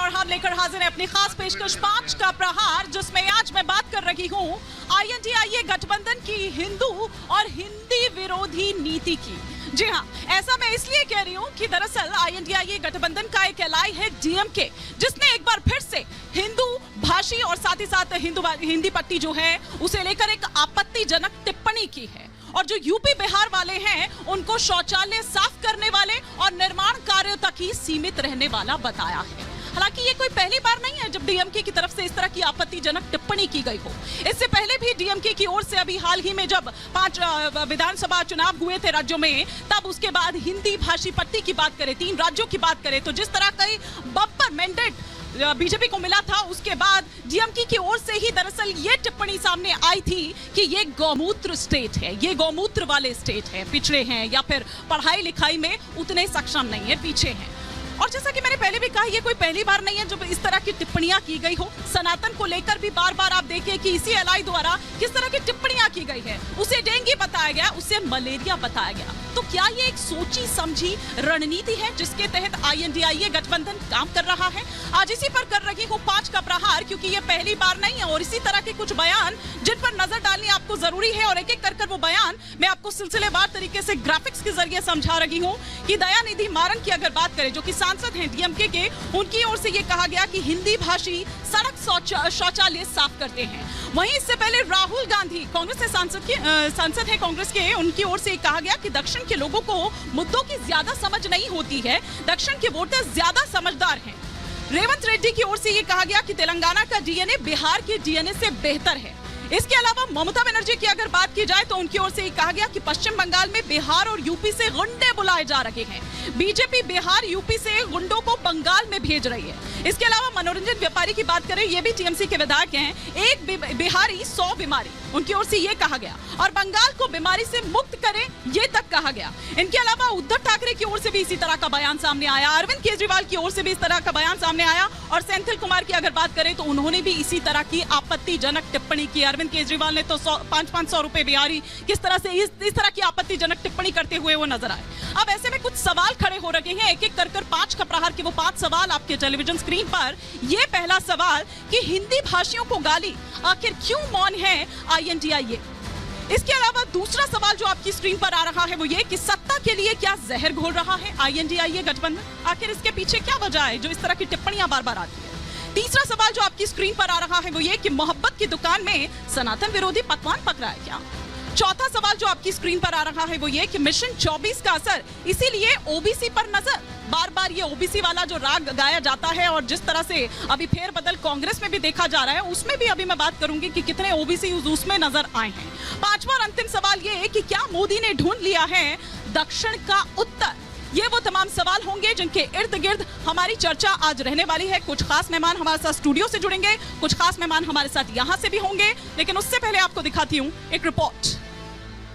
और हम लेकर हाजिर हैं अपनी खास पेशकश 5 का प्रहार, जिसमें आज मैं बात कर रही हूं INDIA गठबंधन की हिंदू और हिंदी विरोधी नीति की। जी हाँ, ऐसा मैं इसलिए कह रही हूँ कि दरअसल INDIA गठबंधन का एक एलाई है DMK, जिसने एक बार फिर से हिंदू भाषी और साथ ही साथ हिंदी पट्टी जो है उसे लेकर एक आपत्तिजनक टिप्पणी की है। और जो यूपी बिहार वाले हैं उनको शौचालय साफ करने वाले और निर्माण कार्यों तक ही सीमित रहने वाला बताया है। हालांकि ये कोई पहली बार नहीं है जब DMK की तरफ से इस तरह की आपत्तिजनक टिप्पणी की गई हो। इससे पहले भी DMK की ओर से अभी हाल ही में जब 5 विधानसभा चुनाव हुए थे राज्यों में, तब उसके बाद हिंदी भाषी पट्टी की बात करें, 3 राज्यों की बात करें, तो जिस तरह कई बम्पर मैंडेट बीजेपी को मिला था, उसके बाद DMK की ओर से ही दरअसल ये टिप्पणी सामने आई थी कि ये गौमूत्र स्टेट है, ये गौमूत्र वाले स्टेट है, पिछड़े हैं या फिर पढ़ाई लिखाई में उतने सक्षम नहीं है, पीछे हैं। और जैसा कि मैंने पहले भी कहा, ये कोई पहली बार नहीं है जब इस तरह की टिप्पणियां की गई हो। सनातन को लेकर भी बार बार आप देखिए कि इसी एलाई द्वारा किस तरह की टिप्पणियां की गई है। उसे डेंगू बताया गया, उसे मलेरिया बताया गया। तो क्या ये एक सोची समझी रणनीति है जिसके तहत INDIA गठबंधन काम कर रहा है? आज इसी पर कर रही हूँ 5 का प्रहार, क्योंकि ये पहली बार नहीं है और इसी तरह के कुछ बयान जिन पर नजर डालनी आपको जरूरी है, और एक एक कर वो बयान मैं आपको सिलसिलेवार तरीके से ग्राफिक्स के जरिए समझा रही हूँ। कि दयानिधि मारन की अगर बात करें, जो कि सांसद हैं DMK के, उनकी ओर से ये कहा गया कि हिंदी भाषी सड़क शौचालय साफ करते हैं। वहीं इससे पहले राहुल गांधी, कांग्रेस के सांसद है कांग्रेस के, उनकी ओर से कहा गया कि दक्षिण के लोगों को मुद्दों की ज्यादा समझ नहीं होती है, दक्षिण के वोटर ज्यादा समझदार हैं। रेवंत रेड्डी की ओर से ये कहा गया कि तेलंगाना का DNA बिहार के DNA से बेहतर है। इसके अलावा ममता बनर्जी की अगर बात की जाए तो उनकी ओर से ये कहा गया कि पश्चिम बंगाल में बिहार और यूपी से गुंडे बुलाए जा रहे हैं। बीजेपी बिहार यूपी से गुंडों को बंगाल में भेज रही है। इसके अलावा मनोरंजन व्यापारी की बात करें, ये भी TMC के विधायक हैं। एक बिहारी 100 बीमारी, उनकी ओर से ये कहा गया, और बंगाल को बीमारी से मुक्त करें, ये तक कहा गया। इनके अलावा उद्धव ठाकरे की ओर से भी इसी तरह का बयान सामने आया, अरविंद केजरीवाल की ओर से भी इस तरह का बयान सामने आया, और सेंथिल कुमार की अगर बात करें तो उन्होंने भी इसी तरह की आपत्तिजनक टिप्पणी की। अरविंद केजरीवाल ने तो 500-500 रुपए बिहारी किस तरह से इस तरह की आपत्तिजनक टिप्पणी करते हुए वो नजर आए। अब ऐसे में कुछ सवाल खड़े हो रहे हैं, एक एक कर 5 का प्रहार के वो 5 सवाल आपके टेलीविजन स्क्रीन पर। ये पहला सवाल कि हिंदी भाषियों को गाली, आखिर क्यों मौन है INDIA? इसके अलावा दूसरा सवाल जो आपकी स्क्रीन पर आ रहा है वो ये कि सत्ता के लिए क्या जहर घोल रहा है INDIA गठबंधन? आखिर इसके पीछे क्या वजह है जो इस तरह की टिप्पणियां बार बार आती है? तीसरा सवाल जो आपकी स्क्रीन पर आ रहा है वो ये कि मोहब्बत की दुकान में सनातन विरोधी पकवान पक रहा है क्या? चौथा सवाल जो आपकी स्क्रीन पर आ रहा है वो ये कि मिशन 24 का असर इसीलिए OBC पर नजर। बार बार ये OBC वाला जो राग गाया जाता है, और जिस तरह से अभी फेरबदल कांग्रेस में भी देखा जा रहा है, उसमें भी अभी मैं बात करूंगी कि कितने OBC उसमें नजर आए हैं। पांचवा और अंतिम सवाल ये है कि क्या मोदी ने ढूंढ लिया है दक्षिण का उत्तर? ये वो तमाम सवाल होंगे जिनके इर्द गिर्द हमारी चर्चा आज रहने वाली है। कुछ खास मेहमान हमारे साथ स्टूडियो से जुड़ेंगे, कुछ खास मेहमान हमारे साथ यहाँ से भी होंगे, लेकिन उससे पहले आपको दिखाती हूँ एक रिपोर्ट।